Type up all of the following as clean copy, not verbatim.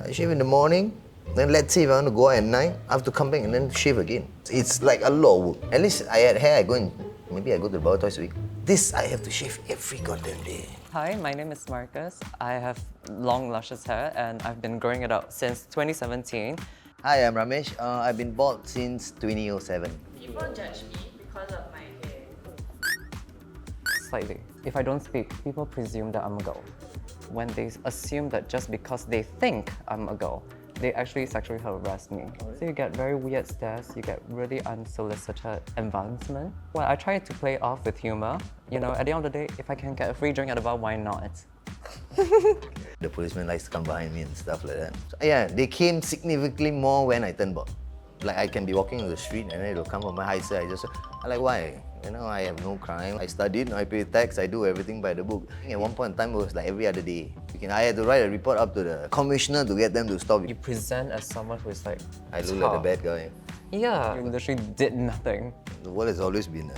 I shave in the morning, then let's say if I want to go out at night, I have to come back and then shave again. It's like a lot of work. At least I had hair, maybe I go to the barber twice a week. This I have to shave every goddamn day. Hi, my name is Marcus. I have long luscious hair and I've been growing it out since 2017. Hi, I'm Ramesh. I've been bald since 2007. People judge me because of my hair. Slightly. If I don't speak, people presume that I'm a girl. When they assume that just because they think I'm a girl, they actually sexually harass me. So you get very weird stares, you get really unsolicited advancement. Well, I try to play off with humor. You know, at the end of the day, if I can get a free drink at the bar, why not? The policeman likes to come behind me and stuff like that. So, yeah, they came significantly more when I turned bald. Like I can be walking on the street and then it'll come from my high side. I'm like, why? You know, I have no crime. I studied, I pay tax, I do everything by the book. At one point in time, it was like every other day. I had to write a report up to the commissioner to get them to stop. You present as someone who is like, I look like the bad guy. Yeah, you literally did nothing. The world has always been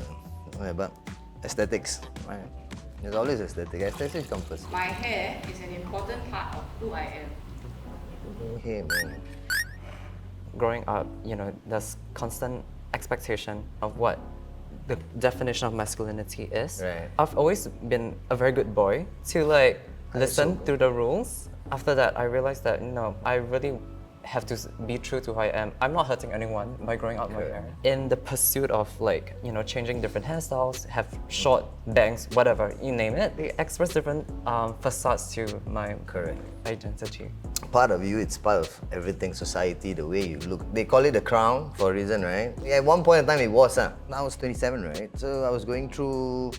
about aesthetics. Right? There's always aesthetic. Aesthetics come first. My hair is an important part of who I am. Hey, man. Growing up, you know, there's constant expectation of what the definition of masculinity is. Right. I've always been a very good boy to like listen to the rules. After that, I realized that no, I really have to be true to who I am. I'm not hurting anyone by growing out my hair. In the pursuit of like, you know, changing different hairstyles, have short bangs, whatever, you name it, they express different facades to my identity. Part of you, it's part of everything, society, the way you look. They call it the crown for a reason, right? Yeah, at one point in time it was, now I was 27, right? So I was going through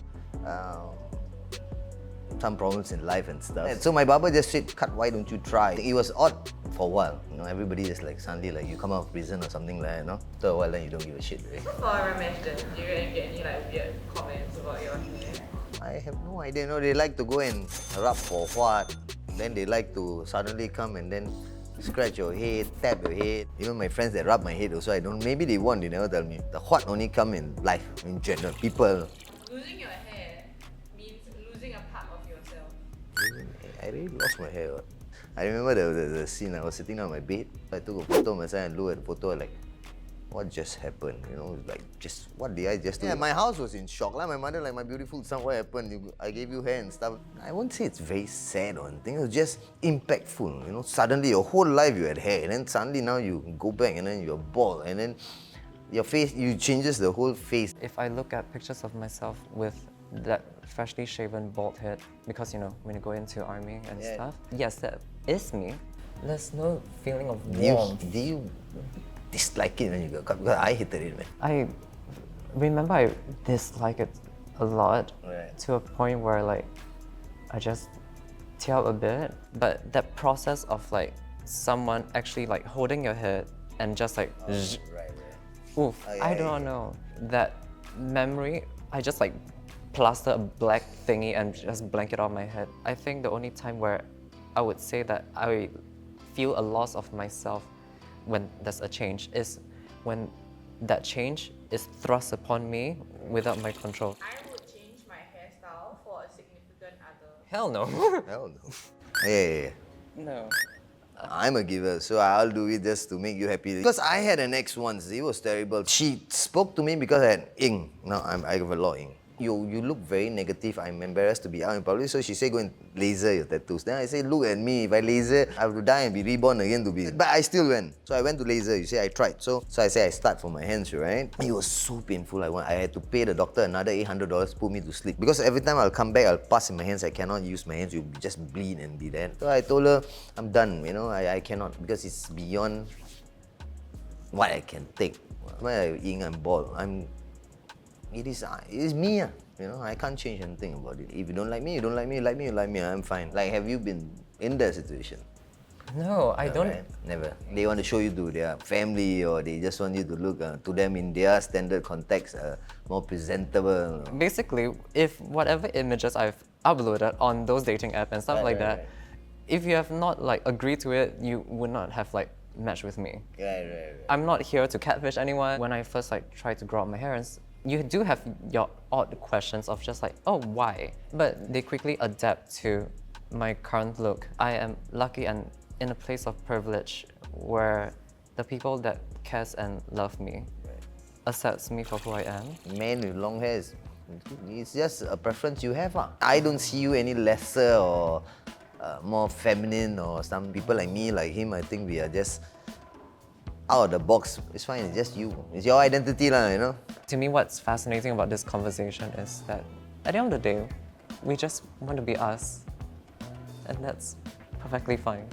some problems in life and stuff. And so my barber just said, "Cut, why don't you try?" It was odd for a while. You know, everybody just like suddenly like you come out of prison or something like that, you know? After a while then you don't give a shit, right? So for Ramesh then, do you get any like weird comments about your hair? I have no idea. No, they like to go and rub for what. Then they like to suddenly come and then scratch your head, tap your head. Even my friends that rub my head also, I don't. Maybe they want, they never tell me. The what only come in life, in general. People. Losing your hair means losing a part of yourself. I really lost my hair. I remember the scene. I was sitting on my bed. I took a photo of myself and looked at the photo like, what just happened? You know, like, just, what did I just do? Yeah, my house was in shock. Like, my mother, like, my beautiful son, what happened? I gave you hair and stuff. I won't say it's very sad or anything. It was just impactful. You know, suddenly your whole life you had hair, and then suddenly now you go back and then you're bald, and then your face, you changes the whole face. If I look at pictures of myself with that freshly shaven bald head, because you know, when you go into army and stuff, yes, that is me. There's no feeling of warmth. Do you dislike it when you got cut? Because I hated it, man. I remember I disliked it a lot, to a point where like I just tear up a bit. But that process of like someone actually like holding your head and just like oof, I don't know. That memory, I just like plaster a black thingy and just blanket on my head. I think the only time where I would say that I feel a loss of myself when there's a change is when that change is thrust upon me without my control. I would change my hairstyle for a significant other. Hell no. Hell no. Yeah. No. I'm a giver, so I'll do it just to make you happy. Because I had an ex once, it was terrible. She spoke to me because I had ink. Now I have a lot of ink. You look very negative. I'm embarrassed to be out in public. So she said, go and laser your tattoos. Then I said, look at me. If I laser, I have to die and be reborn again to be. But I still went. So I went to laser. You say I tried. So I said I start from my hands, right? It was so painful. I had to pay the doctor another $800 put me to sleep. Because every time I'll come back, I'll pass in my hands. I cannot use my hands. You just bleed and be dead. So I told her, I'm done. You know, I cannot because it's beyond what I can take. When I'm bald, it is me. You know, I can't change anything about it. If you don't like me, you don't like me. You like me, you like me. I'm fine. Like, have you been in that situation? No, I don't. Right? Never. They want to show you to their family, or they just want you to look to them in their standard context, more presentable. Basically, if whatever images I've uploaded on those dating apps and stuff like that, if you have not like agreed to it, you would not have like matched with me. Right. I'm not here to catfish anyone. When I first like tried to grow out my hair, and you do have your odd questions of just like, oh, why? But they quickly adapt to my current look. I am lucky and in a place of privilege where the people that cares and love me accepts me for who I am. Man with long hair it's just a preference you have. I don't see you any lesser or more feminine, or some people like me, like him, I think we are just out of the box. It's fine, it's just you. It's your identity, you know? To me, what's fascinating about this conversation is that at the end of the day, we just want to be us. And that's perfectly fine.